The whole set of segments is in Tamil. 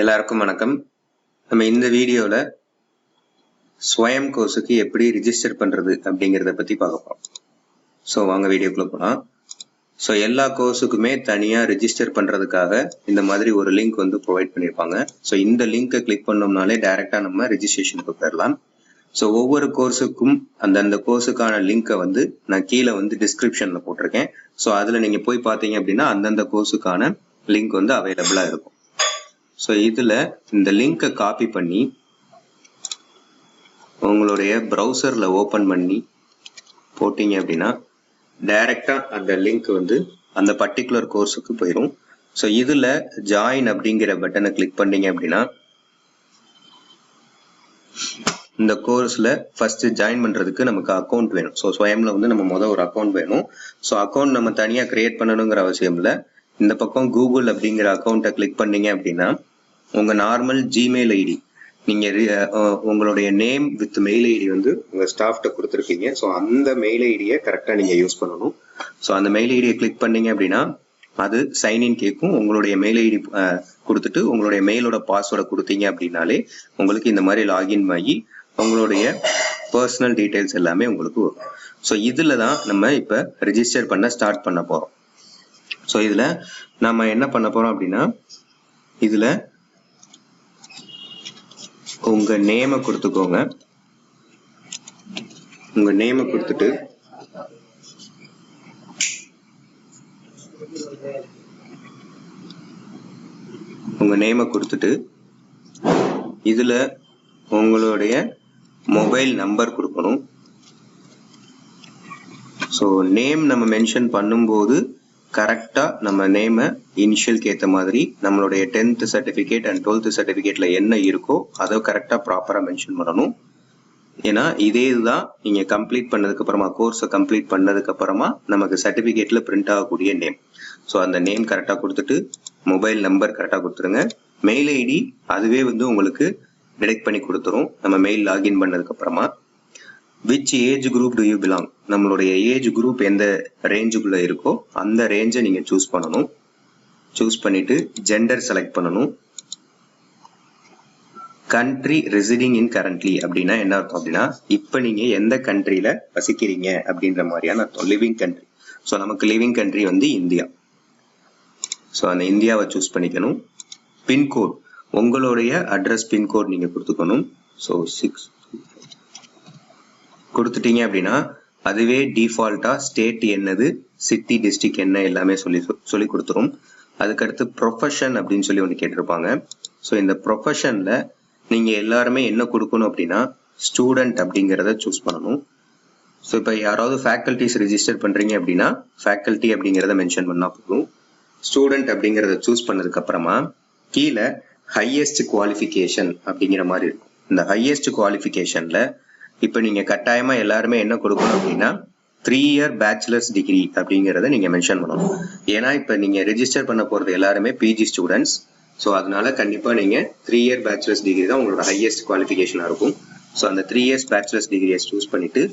எல்லாருக்கும் வணக்கம். நம்ம இந்த வீடியோல ஸ்வயம் கோர்ஸுக்கு எப்படி ரிஜிஸ்டர் பண்றது அப்படிங்கிறத பத்தி பார்க்க போறோம். ஸோ வாங்க வீடியோக்குள்ள போலாம். ஸோ எல்லா கோர்ஸுக்குமே தனியா ரிஜிஸ்டர் பண்றதுக்காக இந்த மாதிரி ஒரு லிங்க் வந்து ப்ரொவைட் பண்ணியிருப்பாங்க. ஸோ இந்த லிங்கை கிளிக் பண்ணோம்னாலே டைரக்டா நம்ம ரெஜிஸ்ட்ரேஷனுக்கு போயிடலாம். ஸோ ஒவ்வொரு கோர்ஸுக்கும் அந்தந்த கோர்ஸுக்கான லிங்கை வந்து நான் கீழே வந்து டிஸ்கிரிப்ஷன்ல போட்டிருக்கேன். ஸோ அதுல நீங்க போய் பார்த்தீங்க அப்படின்னா அந்தந்த கோர்ஸுக்கான லிங்க் வந்து அவைலபிளா இருக்கும். ஸோ இதில் இந்த லிங்கை காப்பி பண்ணி உங்களுடைய ப்ரௌசரில் ஓப்பன் பண்ணி போட்டிங்க அப்படின்னா டைரெக்டாக அந்த லிங்க் வந்து அந்த பர்டிகுலர் கோர்ஸுக்கு போயிடும். ஸோ இதில் ஜாயின் அப்படிங்கிற பட்டனை கிளிக் பண்ணீங்க அப்படின்னா இந்த கோர்ஸில் ஃபர்ஸ்ட் ஜாயின் பண்ணுறதுக்கு நமக்கு அக்கௌண்ட் வேணும். ஸோ ஸ்வயம்ல வந்து நம்ம ஒரு அக்கௌண்ட் வேணும். ஸோ அக்கௌண்ட் நம்ம தனியாக கிரியேட் பண்ணணுங்கிற அவசியம் இல்லை. இந்த பக்கம் கூகுள் அப்படிங்கிற அக்கௌண்ட்டை கிளிக் பண்ணீங்க அப்படின்னா உங்க நார்மல் ஜிமெயில் ஐடி, நீங்க உங்களுடைய நேம் வித் மெயில் ஐடி வந்து உங்க ஸ்டாஃப்ட கொடுத்துருக்கீங்க. ஸோ அந்த மெயில் ஐடியை கரெக்டா நீங்க யூஸ் பண்ணணும். ஸோ அந்த மெயில் ஐடியை கிளிக் பண்ணீங்க அப்படின்னா அது சைன்இன் கேட்கும். உங்களுடைய மெயில் ஐடி கொடுத்துட்டு உங்களுடைய மெயிலோட பாஸ்வேர்டை கொடுத்தீங்க அப்படின்னாலே உங்களுக்கு இந்த மாதிரி லாகின் ஆகி உங்களுடைய பர்சனல் டீடைல்ஸ் எல்லாமே உங்களுக்கு வரும். ஸோ இதுல தான் நம்ம இப்ப ரெஜிஸ்டர் பண்ண ஸ்டார்ட் பண்ண போறோம். ஸோ இதுல நம்ம என்ன பண்ண போறோம் அப்படின்னா இதுல உங்க நேமை கொடுத்துக்கோங்க. உங்க நேமை கொடுத்துட்டு இதுல உங்களுடைய மொபைல் நம்பர் கொடுக்கணும். ஸோ நேம் நம்ம மென்ஷன் பண்ணும்போது கரெக்டா நம்ம நேம இனிஷியலுக்கு ஏற்ற மாதிரி நம்மளுடைய 10th சர்டிபிகேட் அண்ட் 12th சர்டிபிகேட்ல என்ன இருக்கோ அதை கரெக்டா ப்ராப்பரா மென்ஷன் பண்ணணும். ஏன்னா இதே இதுதான் நீங்க கம்ப்ளீட் பண்ணதுக்கு அப்புறமா கோர்ஸை கம்ப்ளீட் பண்ணதுக்கு அப்புறமா நமக்கு சர்டிபிகேட்ல பிரிண்ட் ஆகக்கூடிய நேம். ஸோ அந்த நேம் கரெக்டா கொடுத்துட்டு மொபைல் நம்பர் கரெக்டா கொடுத்துருங்க. மெயில் ஐடி அதுவே வந்து உங்களுக்கு டிடெக்ட் பண்ணி கொடுத்துரும் நம்ம மெயில் லாகின் பண்ணதுக்கு அப்புறமா. Which age group to you belong, நம்மளுடைய ஏஜ் குரூப் எந்த ரேஞ்சுக்குள்ள இருக்கோ அந்த ரேஞ்சை நீங்க சூஸ் பண்ணணும். சூஸ் பண்ணிட்டு ஜெண்டர் செலக்ட் பண்ணணும். கண்ட்ரி ரெசிடிங் இன் கரண்ட்லி அப்படின்னா என்ன அர்த்தம் அப்படின்னா இப்ப நீங்க எந்த கண்ட்ரியில வசிக்கிறீங்க அப்படின்ற மாதிரியான லிவிங் கண்ட்ரி. ஸோ நமக்கு லிவிங் கண்ட்ரி வந்து இந்தியா. ஸோ அந்த இந்தியாவை சூஸ் பண்ணிக்கணும். பின்கோட், உங்களுடைய அட்ரஸ் பின்கோட் நீங்க கொடுத்துக்கணும். ஸோ 6 கொடுத்துட்டீங்க அப்படின்னா அதுவே டிஃபால்ட்டா ஸ்டேட் என்னது, சிட்டி, டிஸ்ட்ரிக்ட் என்ன எல்லாமே சொல்லி கொடுத்துரும். அதுக்கடுத்து ப்ரொஃபஷன் அப்படின்னு சொல்லி ஒன்று கேட்டிருப்பாங்க. ஸோ இந்த ப்ரொஃபஷன்ல நீங்க எல்லாருமே என்ன கொடுக்கணும் அப்படின்னா ஸ்டூடெண்ட் அப்படிங்கிறத சூஸ் பண்ணணும். ஸோ இப்போ யாராவது ஃபேக்கல்டிஸ் ரெஜிஸ்டர் பண்றீங்க அப்படின்னா ஃபேக்கல்டி அப்படிங்கிறத மென்ஷன் பண்ணா போதும். ஸ்டூடெண்ட் அப்படிங்கிறத சூஸ் பண்ணதுக்கு அப்புறமா கீழே ஹையஸ்ட் குவாலிஃபிகேஷன் அப்படிங்கிற மாதிரி இருக்கும். இந்த ஹையஸ்ட் குவாலிஃபிகேஷன்ல இப்ப நீங்க கட்டாயமா எல்லாருமே என்ன கொடுக்கணும் அப்படின்னா 3 year பேச்சுலர்ஸ் டிகிரி அப்படிங்கறத நீங்க மென்ஷன் பண்ணணும். ஏன்னா இப்ப நீங்க ரெஜிஸ்டர் பண்ண போறது எல்லாருமே பிஜி ஸ்டூடெண்ட்ஸ். ஸோ அதனால கண்டிப்பா நீங்க 3 year பேச்சுலர்ஸ் டிகிரி தான் உங்களோட ஹையஸ்ட் குவாலிஃபிகேஷனா இருக்கும். ஸோ அந்த 3 years பேச்சுலர்ஸ் டிகிரியை சூஸ் பண்ணிட்டு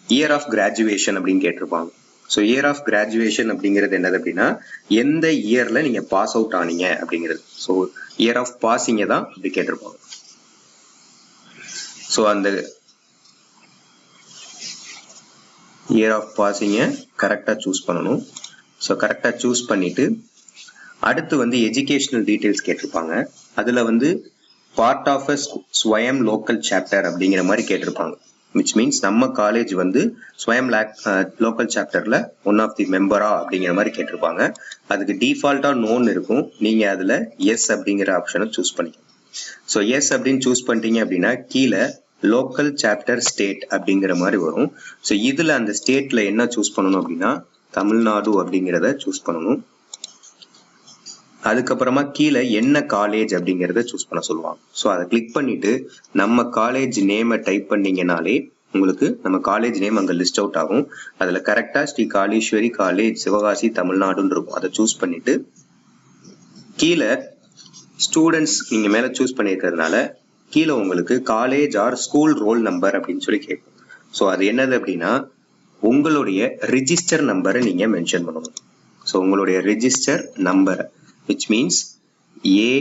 இயர் ஆஃப் கிராஜுவேஷன் அப்படின்னு கேட்டிருப்பாங்க. ஸோ இயர் ஆஃப் கிராஜுவேஷன் அப்படிங்கிறது என்னது அப்படின்னா எந்த இயர்ல நீங்க பாஸ் அவுட் ஆனீங்க அப்படிங்கிறது. ஸோ இயர் ஆஃப் பாசிங்க தான் அப்படி கேட்டிருப்பாங்க. ஸோ அந்த இயர் ஆஃப் பாசிங்க கரெக்டா சூஸ் பண்ணணும். ஸோ கரெக்டா சூஸ் பண்ணிட்டு அடுத்து வந்து எஜுகேஷனல் டீடைல்ஸ் கேட்டிருப்பாங்க. அதுல வந்து part of a Swayam local chapter அப்படிங்கிற மாதிரி கேட்டிருப்பாங்க. விச் மீன்ஸ் நம்ம காலேஜ் வந்து ஸ்வயம் லோக்கல் சாப்டர்ல ஒன் ஆஃப் தி மெம்பரா அப்படிங்கிற மாதிரி கேட்டிருப்பாங்க. அதுக்கு டிஃபால்ட்டா நோன் இருக்கும். நீங்க அதுல எஸ் அப்படிங்கிற ஆப்ஷனை சூஸ் பண்ணிக்கணும். ஸோ எஸ் அப்படின்னு சூஸ் பண்ணிட்டீங்க அப்படின்னா கீழே லோக்கல் சாப்டர் ஸ்டேட் அப்படிங்கிற மாதிரி வரும். ஸோ இதுல அந்த ஸ்டேட்ல என்ன சூஸ் பண்ணணும் அப்படின்னா தமிழ்நாடு அப்படிங்கிறத சூஸ் பண்ணணும். அதுக்கப்புறமா கீழே என்ன காலேஜ் அப்படிங்கிறத சூஸ் பண்ண சொல்லுவாங்க. ஸோ அதை கிளிக் பண்ணிட்டு நம்ம காலேஜ் நேமை டைப் பண்ணீங்கனாலே உங்களுக்கு நம்ம காலேஜ் நேம் அங்க லிஸ்ட் அவுட் ஆகும். அதுல கரெக்டா ஸ்ரீ காளீஸ்வரி காலேஜ் சிவகாசி தமிழ்நாடுன்னு இருக்கும். அதை சூஸ் பண்ணிட்டு கீழே ஸ்டூடெண்ட்ஸ் நீங்க மேல சூஸ் பண்ணிருக்கிறதுனால கீழே உங்களுக்கு college or school roll number அப்படின்னு சொல்லி கேட்கும். ஸோ அது என்னது அப்படின்னா உங்களுடைய ரிஜிஸ்டர் நம்பரை நீங்க மென்ஷன் பண்ணணும். ஸோ உங்களுடைய register number which means A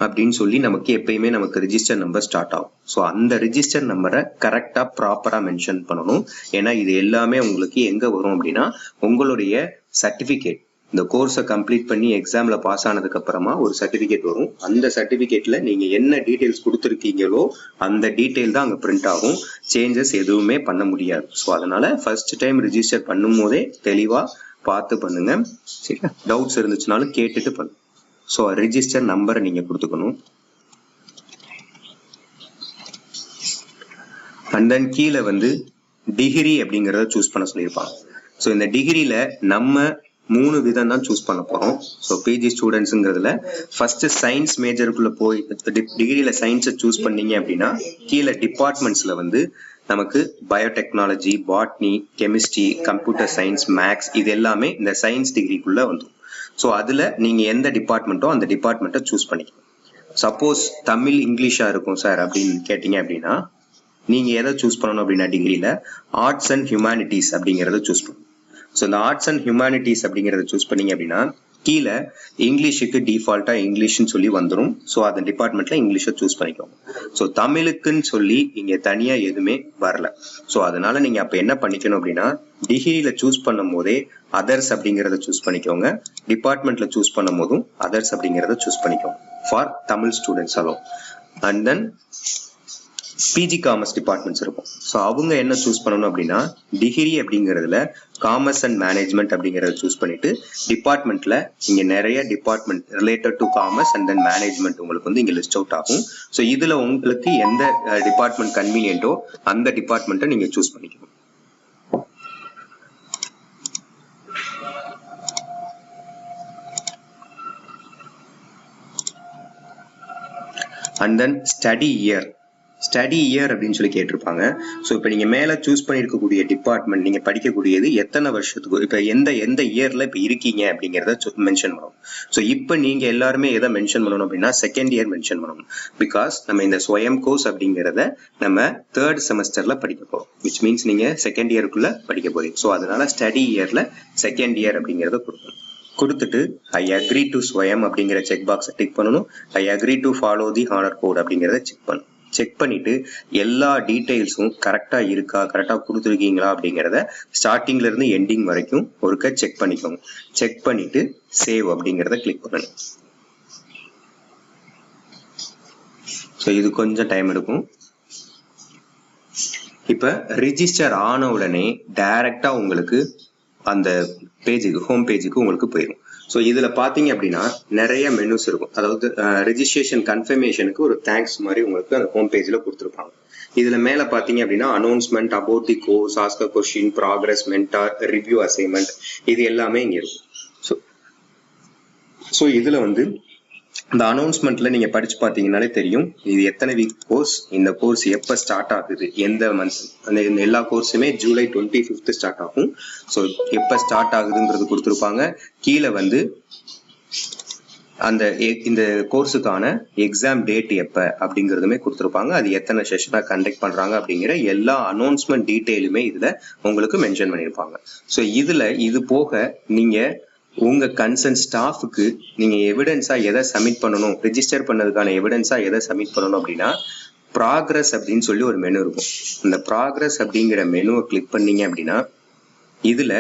அப்படின்னு சொல்லி நமக்கு எப்பயுமே நமக்கு ரிஜிஸ்டர் நம்பர் ஸ்டார்ட் ஆகும். ஸோ அந்த ரிஜிஸ்டர் நம்பரை கரெக்டா ப்ராப்பரா மென்ஷன் பண்ணணும். ஏன்னா இது எல்லாமே உங்களுக்கு எங்க வரும் அப்படின்னா உங்களுடைய சர்டிபிகேட், இந்த கோர்ஸை கம்ப்ளீட் பண்ணி எக்ஸாம்ல பாஸ் ஆனதுக்கு அப்புறமா ஒரு சர்டிபிகேட் வரும். அந்த சர்டிபிகேட்ல நீங்க என்ன டீடைல்ஸ் கொடுத்துருக்கீங்களோ அந்த டீடைல் தான் அங்க பிரிண்ட் ஆகும். சேஞ்சஸ் எதுவுமே பண்ண முடியாது. ஸோ அதனால ஃபர்ஸ்ட் டைம் ரிஜிஸ்டர் பண்ணும் போதே தெளிவா பார்த்து பண்ணுங்க. சரியா? டவுட்ஸ் இருந்துச்சுனாலும் கேட்டுட்டு பண்ணுங்க. ஸோ ரிஜிஸ்டர் நம்பரை நீங்க கொடுத்துக்கணும். அண்ட் தென் கீழே வந்து டிகிரி அப்படிங்கறத சூஸ் பண்ண சொல்லியிருப்பாங்க. ஸோ இந்த டிகிரியில நம்ம 3 விதம் தான் சூஸ் பண்ண போறோம். ஸோ பிஜி ஸ்டூடெண்ட்ஸ்ங்கிறதுல ஃபர்ஸ்ட் சயின்ஸ் மேஜருக்குள்ள போய் டிகிரியில சயின்ஸை சூஸ் பண்ணீங்க அப்படின்னா கீழே டிபார்ட்மெண்ட்ஸ்ல வந்து நமக்கு biotechnology, botany, chemistry, computer science, maths இது எல்லாமே இந்த சயின்ஸ் டிகிரிக்குள்ள வந்துடும். ஸோ அதுல நீங்க எந்த டிபார்ட்மெண்ட்டோ அந்த டிபார்ட்மெண்ட்டை சூஸ் பண்ணிக்கலாம். சப்போஸ் தமிழ் இங்கிலீஷா இருக்கும் சார் அப்படின்னு கேட்டீங்க அப்படின்னா நீங்க எதை சூஸ் பண்ணணும் அப்படின்னா டிகிரியில ஆர்ட்ஸ் அண்ட் ஹியூமானிட்டிஸ் அப்படிங்கறத சூஸ் பண்ணணும். ஸோ இந்த ஆர்ட்ஸ் அண்ட் ஹியூமானிட்டிஸ் அப்படிங்கறத சூஸ் பண்ணீங்க அப்படின்னா கீழே இங்கிலீஷுக்கு டிஃபால்ட்டா இங்கிலீஷ்னு சொல்லி வந்துடும். ஸோ அந்த டிபார்ட்மெண்ட்ல இங்கிலீஷை சூஸ் பண்ணிக்கோங்க. ஸோ தமிழுக்குன்னு சொல்லி இங்க தனியா எதுவுமே வரல. ஸோ அதனால நீங்க அப்ப என்ன பண்ணிக்கணும் அப்படின்னா டிகிரியில சூஸ் பண்ணும் போதே அதர்ஸ் அப்படிங்கறத சூஸ் பண்ணிக்கோங்க. டிபார்ட்மெண்ட்ல சூஸ் பண்ணும் போதும் அதர்ஸ் அப்படிங்கறத சூஸ் பண்ணிக்கோங்க for Tamil students alone. And then PG commerce departments இருக்கும். ஸோ அவங்க என்ன சூஸ் பண்ணணும் அப்படின்னா டிகிரி அப்படிங்கிறதுல காமர்ஸ் அண்ட் மேனேஜ்மெண்ட் அப்படிங்கறத சூஸ் பண்ணிட்டு டிபார்ட்மெண்ட்ல இங்க நிறைய department related to commerce and then management உங்களுக்கு வந்து இங்க லிஸ்ட் அவுட் ஆகும். ஸோ இதுல உங்களுக்கு எந்த டிபார்ட்மெண்ட் கன்வீனியன்ட்டோ அந்த டிபார்ட்மெண்ட்டை நீங்க சூஸ் பண்ணிக்கணும். அண்ட் தென் ஸ்டடி இயர் அப்படின்னு சொல்லி கேட்டிருப்பாங்க. ஸோ இப்போ நீங்க மேல சூஸ் பண்ணிருக்கக்கூடிய டிபார்ட்மெண்ட் நீங்க படிக்கக்கூடியது எத்தனை வருஷத்துக்கு, இப்போ எந்த இயர்ல இப்போ இருக்கீங்க அப்படிங்கிறத மென்ஷன் பண்ணணும். ஸோ இப்போ நீங்க எல்லாருமே எதை மென்ஷன் பண்ணணும் அப்படின்னா செகண்ட் இயர் மென்ஷன் பண்ணணும். பிகாஸ் நம்ம இந்த ஸ்வயம் கோர்ஸ் அப்படிங்கிறத நம்ம 3rd செமஸ்டர்ல படிக்க போறோம். விச் மீன்ஸ் நீங்க செகண்ட் இயருக்குள்ள படிக்க போறீங்க. ஸோ அதனால ஸ்டடி இயர்ல செகண்ட் இயர் அப்படிங்கிறத கொடுக்கணும். கொடுத்துட்டு ஐ அக்ரி டு ஸ்வயம் அப்படிங்கிற செக் பாக்ஸை டிக் பண்ணணும். I agree to follow the honour code அப்படிங்கிறத செக் பண்ணணும். செக் பண்ணிட்டு எல்லா டீடைல்ஸும் கரெக்டா இருக்கா, கரெக்டா கொடுத்துருக்கீங்களா அப்படிங்கிறத ஸ்டார்டிங்ல இருந்து எண்டிங் வரைக்கும் ஒருக்க செக் பண்ணிக்கோங்க. செக் பண்ணிட்டு சேவ் அப்படிங்கிறத கிளிக் பண்ணணும். ஸோ இது கொஞ்சம் டைம் எடுக்கும். இப்ப ரிஜிஸ்டர் ஆன உடனே டைரக்டா உங்களுக்கு அந்த பேஜுக்கு ஹோம் பேஜுக்கு உங்களுக்கு போயிடும். ஸோ இதுல பாத்தீங்க அப்படின்னா நிறைய மெனுஸ் இருக்கும். அதாவது ரெஜிஸ்ட்ரேஷன் கன்ஃபர்மேஷனுக்கு ஒரு தேங்க்ஸ் மாதிரி உங்களுக்கு அந்த ஹோம் பேஜ்ல கொடுத்துருப்பாங்க. இதுல மேல பாத்தீங்க அப்படின்னா announcement, about the course, ask a question, progress, mentor, review assignment இது எல்லாமே இங்க இருக்கும். ஸோ இதுல வந்து இந்த அனௌன்ஸ்மெண்ட்ல நீங்க படிச்சு பாத்தீங்கன்னாலே தெரியும் இது எத்தனை வீக் கோர்ஸ், இந்த கோர்ஸ் எப்ப ஸ்டார்ட் ஆகுது, எந்த மந்த். அந்த எல்லா கோர்ஸுமே ஜூலை 25th ஸ்டார்ட் ஆகும். ஸோ எப்ப ஸ்டார்ட் ஆகுதுங்கிறது கொடுத்துருப்பாங்க. கீழே வந்து அந்த இந்த கோர்ஸுக்கான எக்ஸாம் டேட் எப்ப அப்படிங்கறதுமே கொடுத்துருப்பாங்க. அது எத்தனை செஷனா கண்டக்ட் பண்றாங்க அப்படிங்கிற எல்லா அனௌன்ஸ்மெண்ட் டீட்டெயிலுமே இதுல உங்களுக்கு மென்ஷன் பண்ணிருப்பாங்க. ஸோ இதுல இது போக நீங்க உங்க கன்சர்ன் ஸ்டாஃபுக்கு நீங்க எவிடன்ஸா எதை சப்மிட் பண்ணணும், ரெஜிஸ்டர் பண்ணதுக்கான எவிடன்ஸா எதை சப்மிட் பண்ணணும் அப்படின்னா ப்ராக்ரஸ் அப்படின்னு சொல்லி ஒரு மெனு இருக்கும். இந்த ப்ராக்ரஸ் அப்படிங்கிற மெனுவை கிளிக் பண்ணீங்க அப்படின்னா இதுல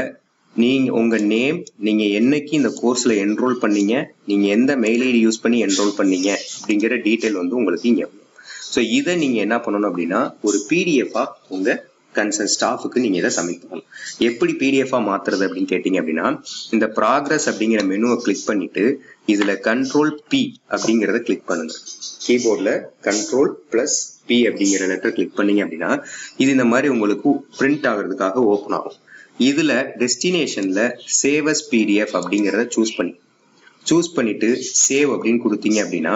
நீங்க உங்க நேம், நீங்க என்னைக்கு இந்த கோர்ஸ்ல என்ரோல் பண்ணீங்க, நீங்க எந்த மெயில் ஐடி யூஸ் பண்ணி என்ரோல் பண்ணீங்க அப்படிங்கிற டீட்டெயில் வந்து உங்களுக்கு இங்க. ஸோ இதை நீங்க என்ன பண்ணணும் அப்படின்னா ஒரு பிடிஎஃபா உங்க கன்சர்ன் ஸ்டாஃபுக்கு நீங்க இதை சப்மிட் பண்ணணும். எப்படி பிடிஎஃபா மாத்துறது அப்படின்னு கேட்டீங்க அப்படின்னா இந்த ப்ராக்ரஸ் அப்படிங்கிற மெனுவை கிளிக் பண்ணிட்டு இதுல கண்ட்ரோல் பி அப்படிங்கறத கிளிக் பண்ணுங்க. கீபோர்ட்ல கண்ட்ரோல் பிளஸ் பி அப்படிங்கிற லெட்டர் கிளிக் பண்ணீங்க அப்படின்னா இது இந்த மாதிரி உங்களுக்கு பிரிண்ட் ஆகுறதுக்காக ஓப்பன் ஆகும். இதுல டெஸ்டினேஷன்ல சேவ் அஸ் பிடிஎஃப் அப்படிங்கறத சூஸ் பண்ணிட்டு சேவ் அப்படின்னு கொடுத்தீங்க அப்படின்னா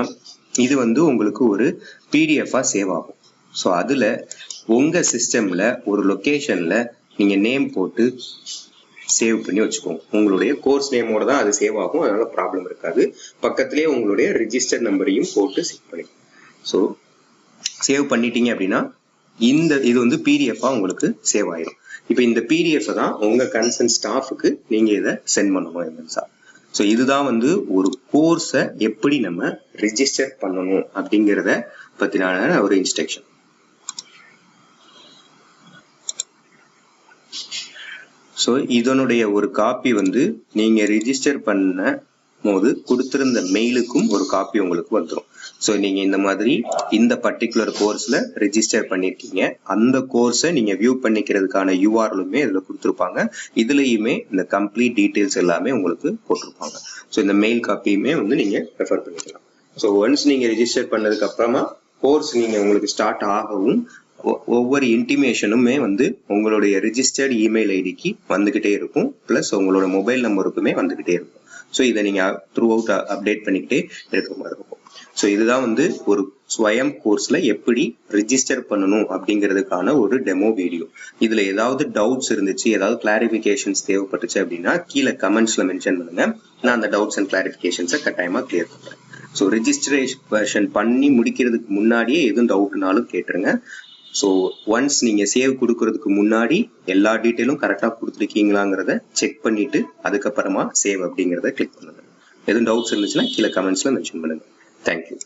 இது வந்து உங்களுக்கு ஒரு பிடிஎஃபா சேவ் ஆகும். ஸோ அதுல உங்க சிஸ்டம்ல ஒரு லொகேஷன்ல நீங்க நேம் போட்டு சேவ் பண்ணி வச்சுக்கோங்க. உங்களுடைய கோர்ஸ் நேமோட தான் அது சேவ் ஆகும், அதனால ப்ராப்ளம் இருக்காது. பக்கத்திலேயே உங்களுடைய ரிஜிஸ்டர் நம்பரையும் போட்டு சேவ் பண்ணி. ஸோ சேவ் பண்ணிட்டீங்க அப்படின்னா இது வந்து பிடிஎஃபா உங்களுக்கு சேவ் ஆயிடும். இப்போ இந்த பிடிஎஃப் தான் உங்க கன்சர்ன் ஸ்டாஃபுக்கு நீங்க இதை சென்ட் பண்ணணும் எம்என்ஸா. ஸோ இதுதான் வந்து ஒரு கோர்ஸை எப்படி நம்ம ரிஜிஸ்டர் பண்ணணும் அப்படிங்கிறத பத்தினான ஒரு இன்ஸ்ட்ரக்ஷன். ஸோ இதனுடைய ஒரு காப்பி வந்து நீங்க ரிஜிஸ்டர் பண்ண போது கொடுத்திருந்த மெயிலுக்கும் ஒரு காப்பி உங்களுக்கு வந்துடும். ஸோ நீங்க இந்த மாதிரி இந்த பர்டிகுலர் கோர்ஸ்ல ரெஜிஸ்டர் பண்ணிருக்கீங்க, அந்த கோர்ஸை நீங்க வியூ பண்ணிக்கிறதுக்கான யூஆர்எலுமே இதுல கொடுத்துருப்பாங்க. இதுலயுமே இந்த கம்ப்ளீட் டீடைல்ஸ் எல்லாமே உங்களுக்கு போட்டிருப்பாங்க. ஸோ இந்த மெயில் காப்பியுமே வந்து நீங்க ரெஃபர் பண்ணிக்கலாம். ஸோ ஒன்ஸ் நீங்க ரெஜிஸ்டர் பண்ணதுக்கு அப்புறமா கோர்ஸ் நீங்க உங்களுக்கு ஸ்டார்ட் ஆகவும் ஒவ்வொரு இன்டிமேஷனுமே வந்து உங்களுடைய ரிஜிஸ்டர்ட் இமெயில் ஐடிக்கு வந்துகிட்டே இருக்கும், பிளஸ் உங்களோட மொபைல் நம்பருக்குமே வந்துகிட்டே இருக்கும். ஸோ இதை நீங்க த்ரூ அவுட் அப்டேட் பண்ணிக்கிட்டே இருக்க மாதிரி இருக்கும். ஸோ இதுதான் வந்து ஒரு ஸ்வயம் கோர்ஸ்ல எப்படி ரிஜிஸ்டர் பண்ணணும் அப்படிங்கிறதுக்கான ஒரு டெமோ வீடியோ. இதுல ஏதாவது டவுட்ஸ் இருந்துச்சு, ஏதாவது கிளாரிபிகேஷன்ஸ் தேவைப்பட்டுச்சு அப்படின்னா கீழே கமெண்ட்ஸ்ல மென்ஷன் பண்ணுங்க. நான் அந்த டவுட்ஸ் அண்ட் கிளாரிபிகேஷன்ஸை கட்டாயமா கிளியர் பண்றேன். ஸோ ரிஜிஸ்ட்ரேஷன் பண்ணி முடிக்கிறதுக்கு முன்னாடியே எதுவும் டவுட்னாலும் கேட்டுருங்க. ஸோ ஒன்ஸ் நீங்க சேவ் கொடுக்கறதுக்கு முன்னாடி எல்லா டீட்டெயிலும் கரெக்டா கொடுத்துருக்கீங்களாங்கிறத செக் பண்ணிட்டு அதுக்கப்புறமா சேவ் அப்படிங்கிறத கிளிக் பண்ணுங்க. எதுவும் டவுட்ஸ் இருந்துச்சுன்னா கீழே கமெண்ட்ஸ்ல மென்ஷன் பண்ணுங்க. தேங்க்யூ.